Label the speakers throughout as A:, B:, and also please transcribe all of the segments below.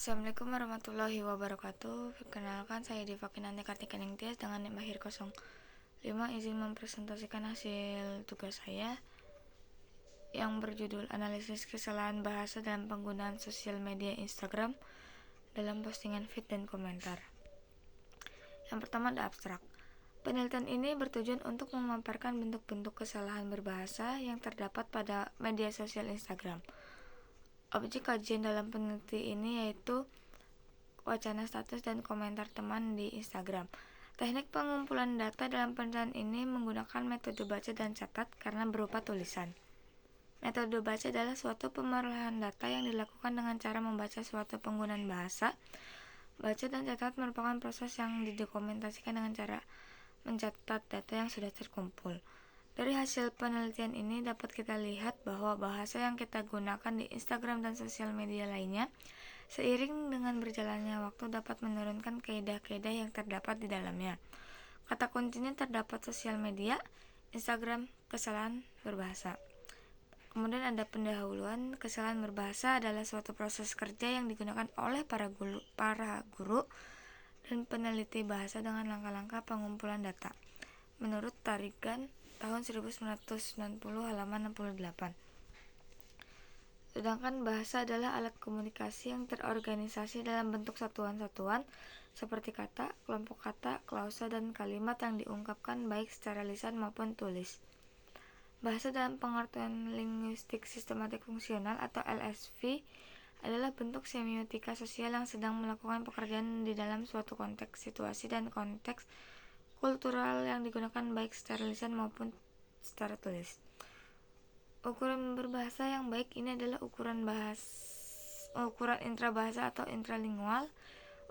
A: Assalamualaikum warahmatullahi wabarakatuh. Perkenalkan, saya Diva Kinanti Kartika Ningtyas dengan NIM akhir 05 izin mempresentasikan hasil tugas saya yang berjudul analisis kesalahan bahasa dalam penggunaan sosial media Instagram dalam postingan feed dan komentar. Yang pertama ada abstrak. Penelitian ini bertujuan untuk memaparkan bentuk-bentuk kesalahan berbahasa yang terdapat pada media sosial Instagram. Objek kajian dalam penelitian ini yaitu wacana status dan komentar teman di Instagram. Teknik pengumpulan data dalam penelitian ini menggunakan metode baca dan catat karena berupa tulisan. Metode baca adalah suatu pemrosesan data yang dilakukan dengan cara membaca suatu penggunaan bahasa. Baca dan catat merupakan proses yang didokumentasikan dengan cara mencatat data yang sudah terkumpul. Dari hasil penelitian ini dapat kita lihat bahwa bahasa yang kita gunakan di Instagram dan sosial media lainnya seiring dengan berjalannya waktu dapat menurunkan kaidah-kaidah yang terdapat di dalamnya. Kata kuncinya terdapat sosial media, Instagram, kesalahan berbahasa. Kemudian ada pendahuluan. Kesalahan berbahasa adalah suatu proses kerja yang digunakan oleh para guru dan peneliti bahasa dengan langkah-langkah pengumpulan data. Menurut Tarigan tahun 1990 halaman 68. Sedangkan bahasa adalah alat komunikasi yang terorganisasi dalam bentuk satuan-satuan seperti kata, kelompok kata, klausa, dan kalimat yang diungkapkan baik secara lisan maupun tulis. Bahasa dalam pengertian linguistik sistematik fungsional atau LSF adalah bentuk semiotika sosial yang sedang melakukan pekerjaan di dalam suatu konteks, situasi, dan konteks kultural yang digunakan baik secara lisan maupun secara tulis. Ukuran berbahasa yang baik ini adalah ukuran intrabahasa atau intralingual.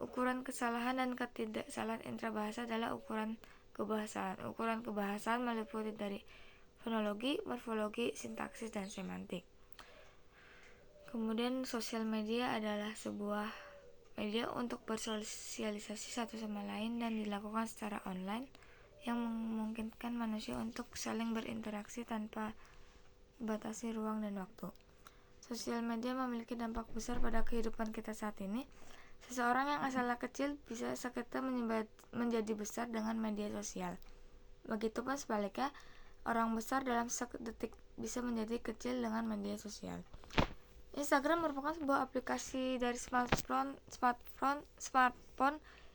A: Ukuran kesalahan dan ketidaksalahan intrabahasa adalah ukuran kebahasaan. Ukuran kebahasaan meliputi dari fonologi, morfologi, sintaksis, dan semantik. Kemudian sosial media adalah sebuah media untuk bersosialisasi satu sama lain dan dilakukan secara online yang memungkinkan manusia untuk saling berinteraksi tanpa batasi ruang dan waktu. Sosial media memiliki dampak besar pada kehidupan kita saat ini. Seseorang yang asalnya kecil bisa seketika menjadi besar dengan media sosial. Begitupun sebaliknya, orang besar dalam sedetik bisa menjadi kecil dengan media sosial. Instagram merupakan sebuah aplikasi dari smartphone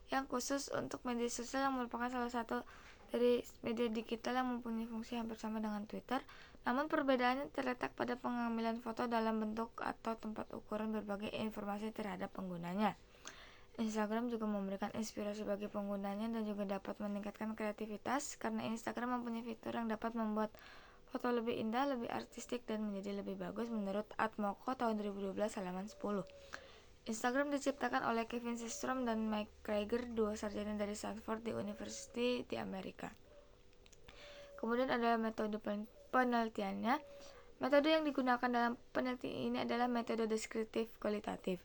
A: yang khusus untuk media sosial yang merupakan salah satu dari media digital yang mempunyai fungsi hampir sama dengan Twitter. Namun perbedaannya terletak pada pengambilan foto dalam bentuk atau tempat ukuran berbagai informasi terhadap penggunanya. Instagram juga memberikan inspirasi bagi penggunanya dan juga dapat meningkatkan kreativitas karena Instagram mempunyai fitur yang dapat membuat foto lebih indah, lebih artistik, dan menjadi lebih bagus menurut Atmoko tahun 2012 halaman 10. Instagram diciptakan oleh Kevin Systrom dan Mike Krieger, dua sarjana dari Stanford University di Amerika. Kemudian ada metode penelitiannya. Metode yang digunakan dalam penelitian ini adalah metode deskriptif kualitatif.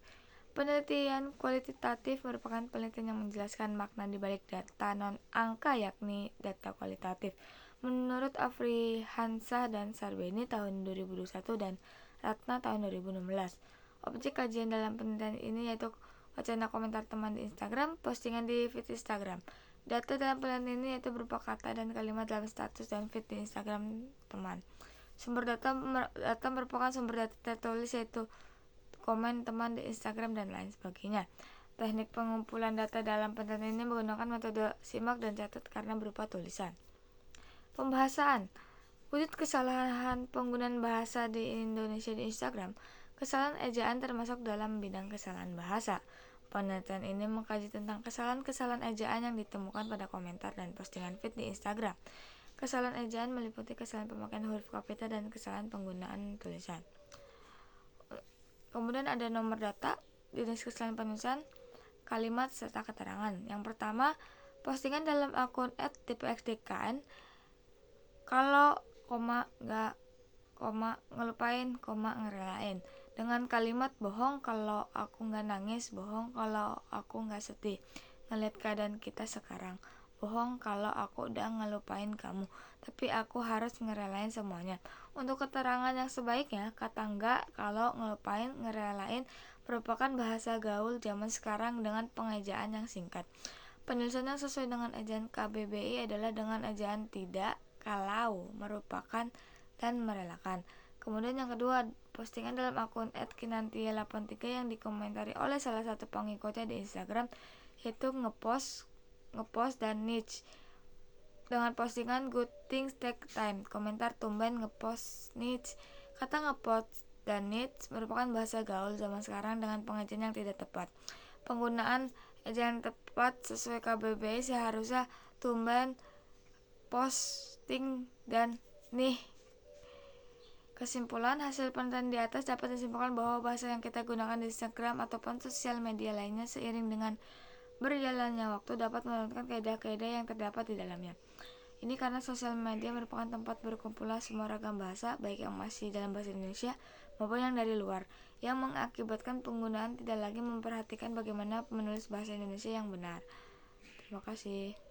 A: Penelitian kualitatif merupakan penelitian yang menjelaskan makna di balik data non-angka yakni data kualitatif. Menurut Afri Hansah dan Sarbeni tahun 2021 dan Ratna tahun 2016. Objek kajian dalam penelitian ini yaitu wacana komentar teman di Instagram, postingan di feed Instagram. Data dalam penelitian ini yaitu berupa kata dan kalimat dalam status dan feed di Instagram teman. Sumber data merupakan sumber data tertulis yaitu komen teman di Instagram dan lain sebagainya. Teknik pengumpulan data dalam penelitian ini menggunakan metode simak dan catat karena berupa tulisan. Pembahasan wujud kesalahan penggunaan bahasa di Indonesia di Instagram. Kesalahan ejaan termasuk dalam bidang kesalahan bahasa. Penelitian ini mengkaji tentang kesalahan-kesalahan ejaan yang ditemukan pada komentar dan postingan feed di Instagram. Kesalahan ejaan meliputi kesalahan pemakaian huruf kapital dan kesalahan penggunaan tulisan. Kemudian ada nomor data, jenis kesalahan penulisan, kalimat, serta keterangan. Yang pertama, postingan dalam akun @dpxdkn kalau nggak ngelupain, ngerelain. Dengan kalimat bohong kalau aku nggak nangis, bohong kalau aku nggak sedih. Ngeliat keadaan kita sekarang, bohong kalau aku udah ngelupain kamu, tapi aku harus ngerelain semuanya. Untuk keterangan yang sebaiknya, kata enggak kalau ngelupain, ngerelain merupakan bahasa gaul zaman sekarang dengan pengejaan yang singkat. Penulisan yang sesuai dengan ejaan KBBI adalah dengan ejaan tidak, kalau, merupakan, dan merelakan. Kemudian yang kedua, postingan dalam akun @kinantia83 yang dikomentari oleh salah satu pengikutnya di Instagram, yaitu ngepost dan niche dengan postingan good things take time. Komentar tumben ngepost niche. Kata ngepost dan niche merupakan bahasa gaul zaman sekarang dengan pengejaan yang tidak tepat. Penggunaan ejaan tepat sesuai KBBI seharusnya tumben, posting, dan nih. Kesimpulan, hasil penelitian di atas dapat disimpulkan bahwa bahasa yang kita gunakan di Instagram ataupun sosial media lainnya seiring dengan berjalannya waktu dapat menurunkan kaidah-kaidah yang terdapat di dalamnya. Ini karena sosial media merupakan tempat berkumpulnya semua ragam bahasa, baik yang masih dalam bahasa Indonesia maupun yang dari luar, yang mengakibatkan penggunaan tidak lagi memperhatikan bagaimana menulis bahasa Indonesia yang benar. Terima kasih.